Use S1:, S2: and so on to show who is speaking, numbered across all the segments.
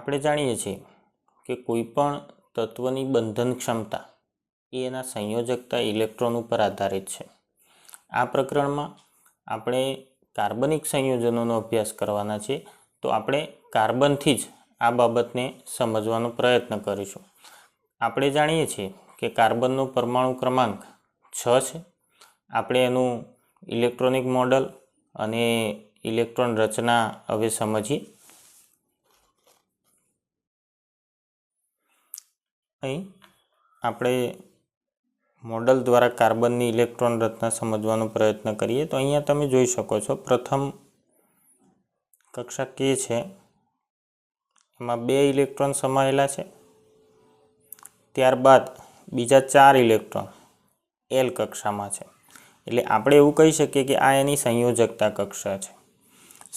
S1: આપણે જાણીએ છીએ કે કોઈપણ તત્વની બંધન ક્ષમતા એ એના સંયોજકતા ઇલેક્ટ્રોન ઉપર આધારિત છે. આ પ્રકરણમાં આપણે કાર્બનિક સંયોજનોનો અભ્યાસ કરવાના છે, તો આપણે કાર્બનથી જ આ બાબતને સમજવાનો પ્રયત્ન કરીશું. આપણે જાણીએ છીએ કે કાર્બનનો પરમાણુ ક્રમાંક 6 છે. આપણે એનું ઇલેક્ટ્રોનિક મોડલ અને ઇલેક્ટ્રોન રચના હવે સમજીએ. અહીં આપણે મોડલ દ્વારા કાર્બનની ઇલેક્ટ્રોન રચના સમજવાનો પ્રયત્ન કરીએ. તો અહીંયા તમે જોઈ શકો છો, પ્રથમ કક્ષા કે છે એમાં 2 ઇલેક્ટ્રોન સમાયેલા છે. ત્યારબાદ બીજા 4 ઇલેક્ટ્રોન એલ કક્ષામાં છે. એટલે આપણે એવું કહી શકીએ કે આ એની સંયોજકતા કક્ષા છે.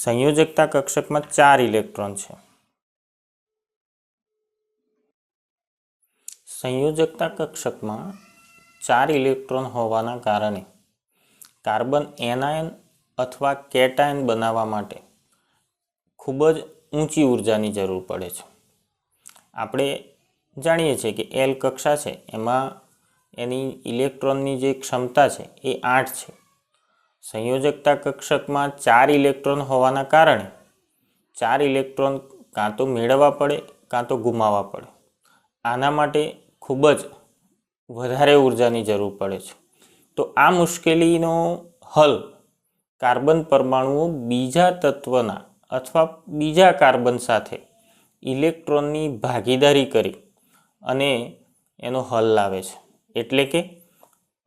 S1: સંયોજકતા કક્ષકમાં 4 ઇલેક્ટ્રોન છે. સંયોજકતા કક્ષકમાં 4 ઇલેક્ટ્રોન હોવાના કારણે કાર્બન એનાયન અથવા કેટાયન બનાવવા માટે ખૂબ જ ઊંચી ઉર્જાની જરૂર પડે છે. આપણે જાણીએ છીએ કે એલ કક્ષા છે એમાં એની ઇલેક્ટ્રોનની જે ક્ષમતા છે એ 8 છે. સંયોજકતા કક્ષકમાં 4 ઇલેક્ટ્રોન હોવાના કારણે 4 ઇલેક્ટ્રોન કાં તો મેળવવા પડે કાં તો ગુમાવવા પડે. આના માટે ખૂબ જ વધારે ઉર્જાની જરૂર પડે છે. તો આ મુશ્કેલીનો હલ કાર્બન પરમાણુઓ બીજા તત્વના અથવા બીજા કાર્બન સાથે ઇલેક્ટ્રોનની ભાગીદારી કરી અને એનો હલ લાવે છે. એટલે કે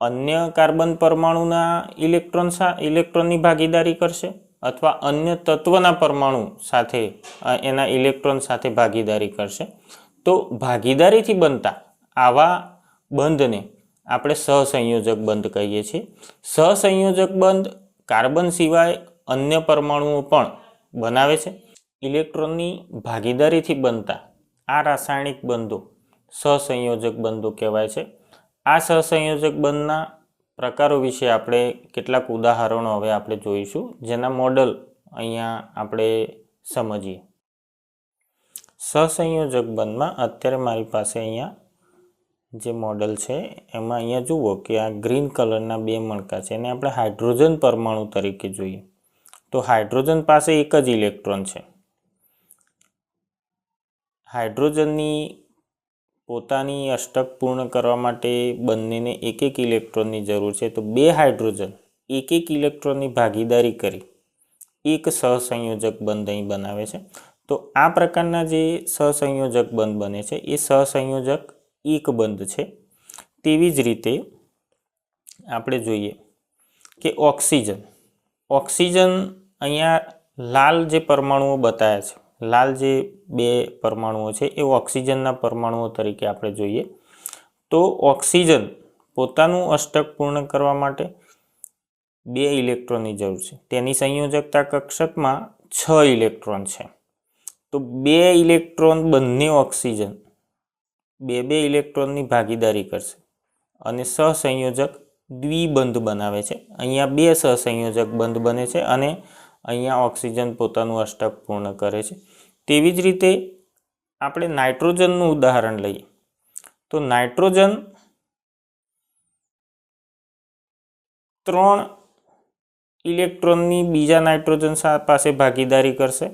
S1: અન્ય કાર્બન પરમાણુના ઇલેક્ટ્રોનની ભાગીદારી કરશે અથવા અન્ય તત્વના પરમાણુ સાથે એના ઇલેક્ટ્રોન સાથે ભાગીદારી કરશે. તો ભાગીદારીથી બનતા આવા બંધને આપણે સહસંયોજક બંધ કહીએ છીએ. સહસંયોજક બંધ કાર્બન સિવાય અન્ય પરમાણુઓ પણ બનાવે છે. ઇલેક્ટ્રોનની ભાગીદારીથી બનતા આ રાસાયણિક બંધો સહસંયોજક બંધો કહેવાય છે. આ સહસંયોજક બંધના પ્રકારો વિશે આપણે કેટલાક ઉદાહરણો હવે આપણે જોઈશું, જેના મોડલ અહીંયા આપણે સમજીએ. સહસંયોજક બંધમાં અત્યારે મારી પાસે અહીંયા જે મોડલ છે એમાં અહીંયા જુઓ કે આ ગ્રીન કલરના 2 મણકા છે, એને આપણે હાઇડ્રોજન પરમાણુ તરીકે જોઈએ. તો હાઇડ્રોજન પાસે એક જ ઇલેક્ટ્રોન છે. હાઇડ્રોજનની પોતાની અષ્ટક પૂર્ણ કરવા માટે બંનેને એક ઇલેક્ટ્રોનની જરૂર છે. તો 2 હાઇડ્રોજન એક ઇલેક્ટ્રોનની ભાગીદારી કરી એક સહસંયોજક બંધ અહીં બનાવે છે. તો આ પ્રકારના જે સહસંયોજક બંધ બને છે એ સહસંયોજક એક બંધ છે. તેવી જ રીતે આપણે જોઈએ કે ઓક્સિજન અહીંયા લાલ જે પરમાણુઓ બતાવ્યા છે, લાલ જે 2 પરમાણુઓ છે એ ઓક્સિજનના પરમાણુઓ તરીકે આપણે જોઈએ. તો ઓક્સિજન પોતાનું અષ્ટક પૂર્ણ કરવા માટે 2 ઇલેક્ટ્રોનની જરૂર છે. તેની સંયોજકતા કક્ષકમાં 6 ઇલેક્ટ્રોન છે. તો 2 ઇલેક્ટ્રોન બંને ઓક્સિજન 2 ઇલેક્ટ્રોનની ભાગીદારી કરશે અને સહસંયોજક દ્વિબંધ બનાવે છે. અહીંયા 2 સહસંયોજક બંધ બને છે અને અહીંયા ઓક્સિજન પોતાનું અષ્ટક પૂર્ણ કરે છે. તેવી જ રીતે આપણે નાઇટ્રોજનનું ઉદાહરણ લઈએ. તો નાઇટ્રોજન 3 ઇલેક્ટ્રોનની બીજા નાઇટ્રોજન પાસે ભાગીદારી કરશે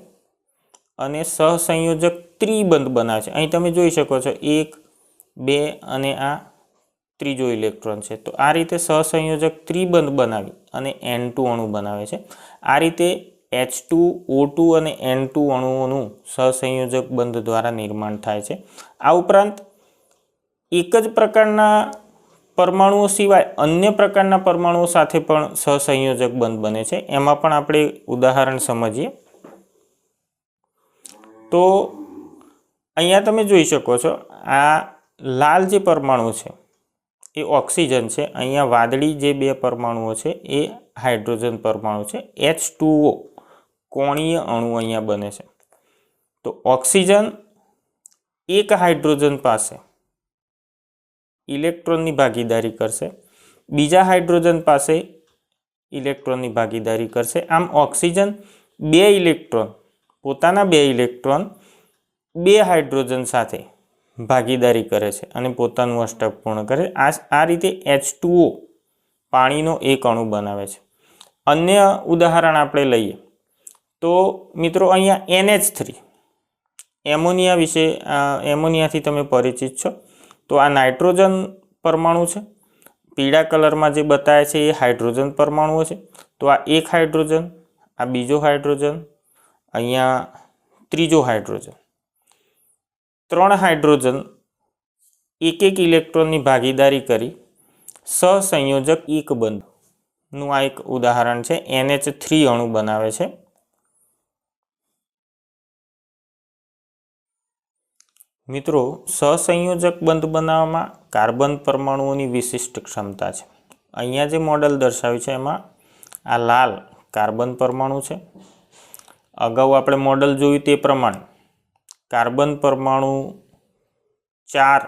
S1: અને સહસંયોજક ત્રિબંધ બનાવે છે. અહીં તમે જોઈ શકો છો 1, 2 અને આ ત્રીજો ઇલેક્ટ્રોન છે. તો આ રીતે સહસંયોજક ત્રિબંધ બનાવી અને N2 અણુ બનાવે છે. આ રીતે H2O2 અને N2 અણુઓનું સહસંયોજક બંધ દ્વારા નિર્માણ થાય છે. આ ઉપરાંત એક જ પ્રકારના પરમાણુઓ સિવાય અન્ય પ્રકારના પરમાણુઓ સાથે પણ સહસંયોજક બંધ બને છે. એમાં પણ આપણે ઉદાહરણ સમજીએ. તો અહીંયા તમે જોઈ શકો છો, આ લાલ જે પરમાણુ છે એ ઓક્સિજન છે. અહીંયા વાદળી જે 2 પરમાણુઓ છે એ હાઇડ્રોજન પરમાણુ છે. H2O કોણીય અણુ અહીંયા બને છે. તો ઓક્સિજન એક હાઇડ્રોજન પાસે ઇલેક્ટ્રોનની ભાગીદારી કરશે, બીજા હાઇડ્રોજન પાસે ઇલેક્ટ્રોનની ભાગીદારી કરશે. આમ ઓક્સિજન 2 ઇલેક્ટ્રોન પોતાના 2 ઇલેક્ટ્રોન બે હાઇડ્રોજન સાથે ભાગીદારી કરે છે અને પોતાનું અષ્ટક પૂર્ણ કરે. આ રીતે H2O પાણીનો એક અણુ બનાવે છે. અન્ય ઉદાહરણ આપણે લઈએ તો મિત્રો અહીંયા NH3 એમોનિયા વિશે, એમોનિયાથી તમે પરિચિત છો. તો આ નાઇટ્રોજન પરમાણુ છે. પીળા કલરમાં જે બતાવે છે એ હાઇડ્રોજન પરમાણુઓ છે. તો આ એક હાઇડ્રોજન, આ બીજો હાઇડ્રોજન, અહીંયા ત્રીજો હાઇડ્રોજન. 3 હાઇડ્રોજન એક ઇલેક્ટ્રોનની ભાગીદારી કરી સહસંયોજક એકબંધનું આ એક ઉદાહરણ છે. NH3 અણુ બનાવે છે. મિત્રો, સહસંયોજક બંધ બનાવવામાં કાર્બન પરમાણુઓની વિશિષ્ટ ક્ષમતા છે. અહીંયા જે મોડેલ દર્શાવ્યું છે એમાં આ લાલ કાર્બન પરમાણુ છે. અગાઉ આપણે મોડેલ જોયું તે પ્રમાણે કાર્બન પરમાણુ 4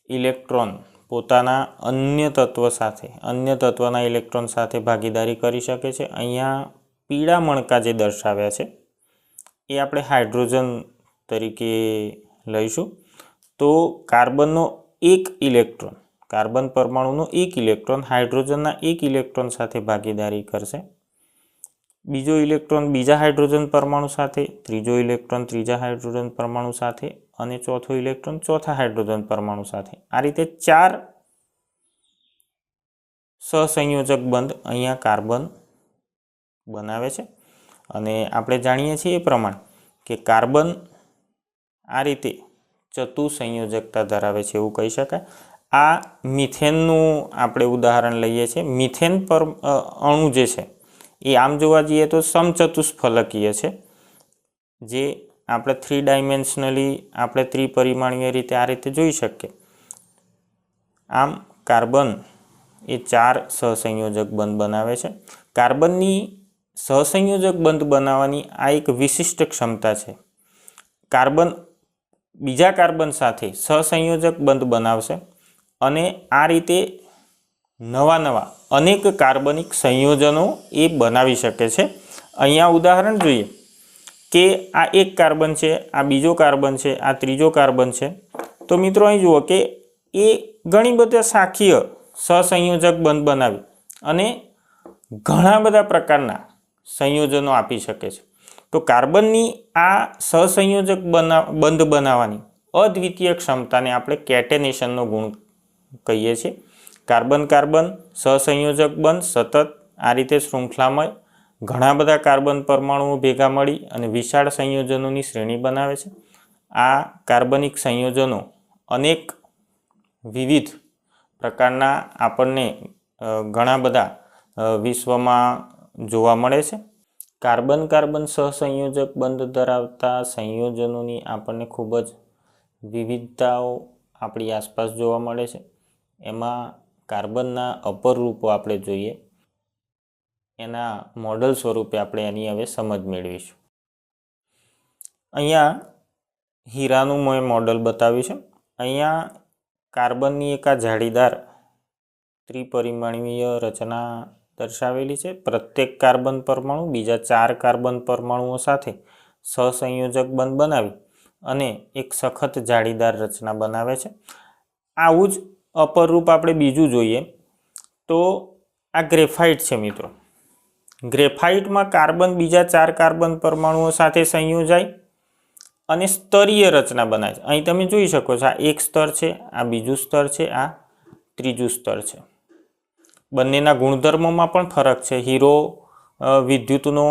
S1: ઇલેક્ટ્રોન પોતાના અન્ય તત્વના ઇલેક્ટ્રોન સાથે ભાગીદારી કરી શકે છે. અહીંયા પીળા મણકા જે દર્શાવ્યા છે એ આપણે હાઇડ્રોજન તરીકે લઈશું. તો કાર્બનનો એક ઇલેક્ટ્રોન, કાર્બન પરમાણુનો એક ઇલેક્ટ્રોન હાઇડ્રોજનના એક ઇલેક્ટ્રોન સાથે ભાગીદારી કરશે. બીજો ઇલેક્ટ્રોન બીજા હાઇડ્રોજન પરમાણુ સાથે, ત્રીજો ઇલેક્ટ્રોન ત્રીજા હાઇડ્રોજન પરમાણુ સાથે અને ચોથો ઇલેક્ટ્રોન ચોથા હાઇડ્રોજન પરમાણુ સાથે. આ રીતે 4 સહસંયોજક બંધ અહીંયા કાર્બન બનાવે છે. અને આપણે જાણીએ છીએ એ પ્રમાણે કે કાર્બન આ રીતે ચતુસંયોજકતા ધરાવે છે એવું કહી શકાય. આ મિથેનનું આપણે ઉદાહરણ લઈએ છીએ. મિથેન પર અણુ જે છે એ આમ જોવા જઈએ તો સમચતુષ્ફલકીય છે, જે આપણે 3 ડાયમેન્શનલી આપણે ત્રિપરિમાણીય રીતે આ રીતે જોઈ શકીએ. આમ કાર્બન એ 4 સહસંયોજક બંધ બનાવે છે. કાર્બનની સહસંયોજક બંધ બનાવવાની આ એક વિશિષ્ટ ક્ષમતા છે. કાર્બન બીજા કાર્બન સાથે સહસંયોજક બંધ બનાવશે અને આ રીતે નવા અનેક કાર્બનિક સંયોજનો એ બનાવી શકે છે. અહીંયા ઉદાહરણ જોઈએ કે આ એક કાર્બન છે, આ બીજો કાર્બન છે, આ ત્રીજો કાર્બન છે. તો મિત્રો અહીં જુઓ કે એ ઘણી બધા શાખીય સહસંયોજક બંધ બનાવી અને ઘણા બધા પ્રકારના સંયોજનો આપી શકે છે. તો કાર્બનની આ સહસંયોજક બંધ બનાવવાની અદ્વિતીય ક્ષમતાને આપણે કેટેનેશનનો ગુણ કહીએ છીએ. કાર્બન સહસંયોજક બંધ સતત આ રીતે શૃંખલામય ઘણા બધા કાર્બન પરમાણુઓ ભેગા મળી અને વિશાળ સંયોજનોની શ્રેણી બનાવે છે. આ કાર્બનિક સંયોજનો અનેક વિવિધ પ્રકારના આપણને ઘણા બધા વિશ્વમાં જોવા મળે છે. કાર્બન સહસંયોજક બંધ ધરાવતા સંયોજનોની આપણને ખૂબ જ વિવિધતાઓ આપણી આસપાસ જોવા મળે છે. એમાં કાર્બનના અપર રૂપો આપણે જોઈએ, એના મોડલ સ્વરૂપે આપણે એની હવે સમજ મેળવીશું. અહીંયા હીરાનું મેં મોડલ બતાવ્યું છે. અહીંયા કાર્બનની એક આ જાળીદાર ત્રિપરિમાણીય રચના દર્શાવેલી છે. પ્રત્યેક કાર્બન પરમાણુ બીજા 4 કાર્બન પરમાણુઓ સાથે સહસંયોજક બંધ બનાવી અને એક સખત જાળીદાર રચના બનાવે છે. આવું જ અપર રૂપ આપણે બીજું જોઈએ તો આ ગ્રેફાઇટ છે મિત્રો. ગ્રેફાઇટમાં કાર્બન બીજા 4 કાર્બન પરમાણુઓ સાથે સંયોજાય અને સ્તરીય રચના બનાવે છે. અહીં તમે જોઈ શકો છો આ એક સ્તર છે, આ બીજું સ્તર છે, આ ત્રીજું સ્તર છે. બંનેના ગુણધર્મોમાં પણ ફરક છે. હીરો વિદ્યુતનો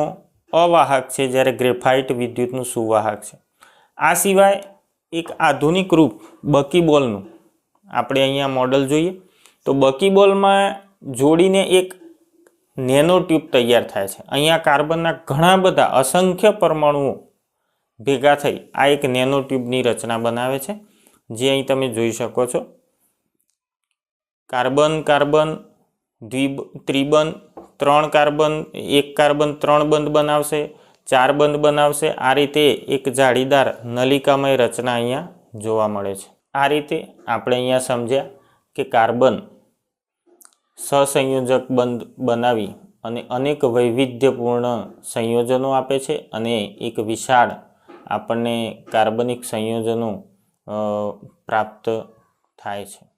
S1: અવાહક છે, જ્યારે ગ્રેફાઇટ વિદ્યુતનું સુવાહક છે. આ સિવાય એક આધુનિક રૂપ બકીબોલનું આપણે અહીંયા મોડલ જોઈએ તો બકીબોલમાં જોડીને એક નેનો ટ્યુબ તૈયાર થાય છે. અહીંયા કાર્બનના ઘણા બધા અસંખ્ય પરમાણુઓ ભેગા થઈ આ એક નેનો ટ્યુબની રચના બનાવે છે, જે અહીં તમે જોઈ શકો છો. કાર્બન ત્રિબંધ 3 કાર્બન, એક કાર્બન 3 બંધ બનાવશે, 4 બંધ બનાવશે. આ રીતે એક જાળીદાર નલિકામય રચના અહીંયા જોવા મળે છે. આ રીતે આપણે અહીંયા સમજ્યા કે કાર્બન સહસંયોજક બંધ બનાવી અને અનેક વૈવિધ્યપૂર્ણ સંયોજનો આપે છે અને એક વિશાળ આપણને કાર્બનિક સંયોજનો પ્રાપ્ત થાય છે.